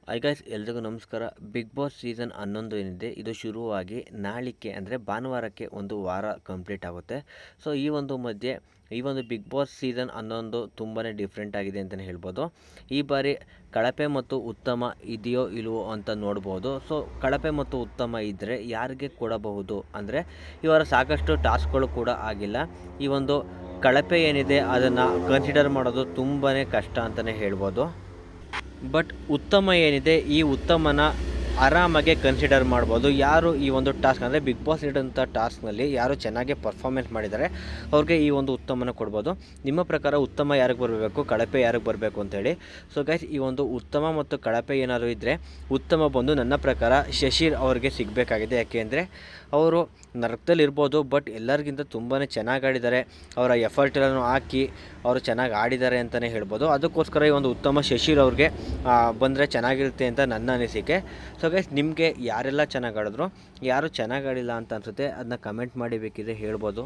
Hi guys, ಎಲ್ರಿಗೂ ನಮಸ್ಕಾರ. Big boss season 11 ಏನಿದೆ ಇದು ಶುರುವಾಗಿ ನಾಳಿಕೆ ಅಂದರೆ ಭಾನುವಾರಕ್ಕೆ ಒಂದು ವಾರ ಕಂಪ್ಲೀಟ್ ಆಗುತ್ತೆ. ಸೊ ಈ ಒಂದು ಮಧ್ಯೆ ಈ ಒಂದು ಬಿಗ್ ಬಾಸ್ ಸೀಸನ್ 11 ತುಂಬಾ ಡಿಫ್ರೆಂಟ್ ಆಗಿದೆ ಅಂತಲೇ ಹೇಳ್ಬೋದು. ಈ ಬಾರಿ ಕಳಪೆ ಮತ್ತು ಉತ್ತಮ ಇದೆಯೋ ಇಲ್ವೋ ಅಂತ ನೋಡ್ಬೋದು. ಸೊ ಕಳಪೆ ಮತ್ತು ಉತ್ತಮ ಇದ್ದರೆ ಯಾರಿಗೆ ಕೊಡಬಹುದು ಅಂದರೆ ಇವರ ಸಾಕಷ್ಟು ಟಾಸ್ಕ್ಗಳು ಕೂಡ ಆಗಿಲ್ಲ. ಈ ಒಂದು ಕಳಪೆ ಏನಿದೆ ಅದನ್ನು ಕನ್ಸಿಡರ್ ಮಾಡೋದು ತುಂಬಾ ಕಷ್ಟ ಅಂತಲೇ ಹೇಳ್ಬೋದು. ಬಟ್ ಉತ್ತಮ ಏನಿದೆ ಈ ಉತ್ತಮನ ಆರಾಮಾಗೆ ಕನ್ಸಿಡರ್ ಮಾಡ್ಬೋದು. ಯಾರು ಈ ಒಂದು ಟಾಸ್ಕ್ ಅಂದರೆ ಬಿಗ್ ಬಾಸ್ ನೀಡೋಂಥ ಟಾಸ್ಕ್ನಲ್ಲಿ ಯಾರು ಚೆನ್ನಾಗಿ ಪರ್ಫಾರ್ಮೆನ್ಸ್ ಮಾಡಿದ್ದಾರೆ ಅವ್ರಿಗೆ ಈ ಒಂದು ಉತ್ತಮನ ಕೊಡ್ಬೋದು. ನಿಮ್ಮ ಪ್ರಕಾರ ಉತ್ತಮ ಯಾರಿಗೆ ಬರಬೇಕು, ಕಳಪೆ ಯಾರಿಗೆ ಬರಬೇಕು ಅಂತೇಳಿ. ಸೊ ಗೈಸ್, ಈ ಒಂದು ಉತ್ತಮ ಮತ್ತು ಕಳಪೆ ಏನಾದರೂ ಇದ್ದರೆ ಉತ್ತಮ ಬಂದು ನನ್ನ ಪ್ರಕಾರ ಶಶಿರ್ ಅವ್ರಿಗೆ ಸಿಗಬೇಕಾಗಿದೆ. ಯಾಕೆಂದರೆ ಅವರು ನರಕದಲ್ಲಿರ್ಬೋದು, ಬಟ್ ಎಲ್ಲರಿಗಿಂತ ತುಂಬಾ ಚೆನ್ನಾಗಿ ಆಡಿದ್ದಾರೆ. ಅವರ ಎಫರ್ಟ್ ಎಲ್ಲನೂ ಹಾಕಿ ಅವರು ಚೆನ್ನಾಗಿ ಆಡಿದ್ದಾರೆ ಅಂತಲೇ ಹೇಳ್ಬೋದು. ಅದಕ್ಕೋಸ್ಕರ ಈ ಒಂದು ಉತ್ತಮ ಶಶಿರ್ ಅವ್ರಿಗೆ ಬಂದರೆ ಚೆನ್ನಾಗಿರುತ್ತೆ ಅಂತ ನನ್ನ ಅನಿಸಿಕೆ. ಸೊ ಗೈಸ್, ನಿಮಗೆ ಯಾರೆಲ್ಲ ಚೆನ್ನಾಗಿ ಆಡಿದ್ರು, ಯಾರು ಚೆನ್ನಾಗಿ ಆಡಿಲ್ಲ ಅಂತ ಅನಿಸುತ್ತೆ ಅದನ್ನ ಕಮೆಂಟ್ ಮಾಡಿ ಬೇಕಿದ್ರೆ ಹೇಳ್ಬೋದು.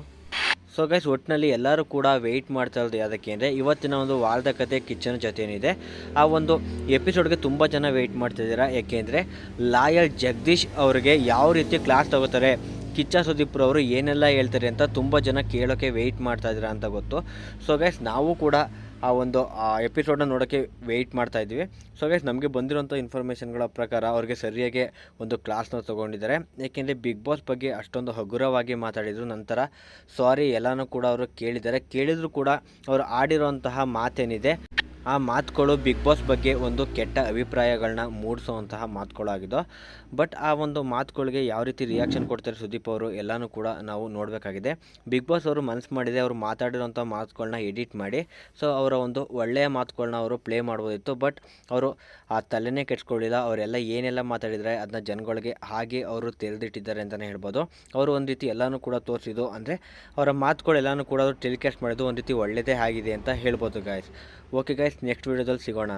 ಸೊ ಗೈಸ್, ಒಟ್ಟಿನಲ್ಲಿ ಎಲ್ಲರೂ ಕೂಡ ವೆಯ್ಟ್ ಮಾಡ್ತಾ ಇರೋದು ಯಾವುದಕ್ಕೆ ಅಂದರೆ ಇವತ್ತಿನ ಒಂದು ವಾರದ ಕತೆ ಕಿಚ್ಚನ ಜೊತೆ ಏನಿದೆ ಆ ಒಂದು ಎಪಿಸೋಡ್ಗೆ ತುಂಬ ಜನ ವೆಯ್ಟ್ ಮಾಡ್ತಿದ್ದೀರಾ. ಏಕೆಂದರೆ ಲಾಯರ್ ಜಗದೀಶ್ ಅವರಿಗೆ ಯಾವ ರೀತಿ ಕ್ಲಾಸ್ ತಗೋತಾರೆ, ಕಿಚ್ಚ ಸುದೀಪ್ರವರು ಏನೆಲ್ಲ ಹೇಳ್ತಾರೆ ಅಂತ ತುಂಬ ಜನ ಕೇಳೋಕ್ಕೆ ವೆಯ್ಟ್ ಮಾಡ್ತಾಯಿದ್ದೀರಾ ಅಂತ ಗೊತ್ತು. ಸೊ ಗೈಸ್, ನಾವು ಕೂಡ ಆ ಒಂದು ಎಪಿಸೋಡನ್ನ ನೋಡೋಕ್ಕೆ ವೆಯ್ಟ್ ಮಾಡ್ತಾಯಿದ್ವಿ. ಸೊ ಗೈಸ್, ನಮಗೆ ಬಂದಿರೋಂಥ ಇನ್ಫಾರ್ಮೇಷನ್ಗಳ ಪ್ರಕಾರ ಅವ್ರಿಗೆ ಸರಿಯಾಗಿ ಒಂದು ಕ್ಲಾಸ್ನ ತೊಗೊಂಡಿದ್ದಾರೆ. ಏಕೆಂದರೆ ಬಿಗ್ ಬಾಸ್ ಬಗ್ಗೆ ಅಷ್ಟೊಂದು ಹಗುರವಾಗಿ ಮಾತಾಡಿದರು. ನಂತರ ಸಾರಿ ಎಲ್ಲನೂ ಕೂಡ ಅವರು ಕೇಳಿದರೂ ಕೂಡ ಅವರು ಆಡಿರೋಂತಹ ಮಾತೇನಿದೆ ಆ ಮಾತುಗಳು ಬಿಗ್ ಬಾಸ್ ಬಗ್ಗೆ ಒಂದು ಕೆಟ್ಟ ಅಭಿಪ್ರಾಯಗಳನ್ನ ಮೂಡಿಸುವಂತಹ ಮಾತುಗಳಾಗಿದ್ದು. ಬಟ್ ಆ ಒಂದು ಮಾತುಗಳಿಗೆ ಯಾವ ರೀತಿ ರಿಯಾಕ್ಷನ್ ಕೊಡ್ತಾರೆ ಸುದೀಪ್ ಅವರು ಎಲ್ಲನೂ ಕೂಡ ನಾವು ನೋಡಬೇಕಾಗಿದೆ. ಬಿಗ್ ಬಾಸ್ ಅವರು ಮನಸ್ಸು ಮಾಡಿದೆ, ಅವರು ಮಾತಾಡಿರೋಂಥ ಮಾತುಗಳನ್ನ ಎಡಿಟ್ ಮಾಡಿ ಸೊ ಅವರ ಒಂದು ಒಳ್ಳೆಯ ಮಾತುಗಳನ್ನ ಅವರು ಪ್ಲೇ ಮಾಡ್ಬೋದಿತ್ತು. ಬಟ್ ಅವರು ಆ ತಲೆನೇ ಕೆಡ್ಸ್ಕೊಳ್ಳಿಲ್ಲ. ಅವರೆಲ್ಲ ಏನೆಲ್ಲ ಮಾತಾಡಿದರೆ ಅದನ್ನ ಜನಗಳಿಗೆ ಹಾಗೆ ಅವರು ತೆರೆದಿಟ್ಟಿದ್ದಾರೆ ಅಂತಲೇ ಹೇಳ್ಬೋದು. ಅವರು ಒಂದು ರೀತಿ ಎಲ್ಲನೂ ಕೂಡ ತೋರಿಸಿದ್ದು ಅಂದರೆ ಅವರ ಮಾತುಗಳೆಲ್ಲನೂ ಕೂಡ ಅವರು ಟೆಲಿಕಾಸ್ಟ್ ಮಾಡಿದ್ದು ಒಂದು ರೀತಿ ಒಳ್ಳೆಯದೇ ಆಗಿದೆ ಅಂತ ಹೇಳ್ಬೋದು ಗಾಯ್ಸ್. ಓಕೆ ಗಾಯ್ಸ್, ನೆಕ್ಸ್ಟ್ ವೀಡಿಯೋದಲ್ಲಿ ಸಿಗೋಣ.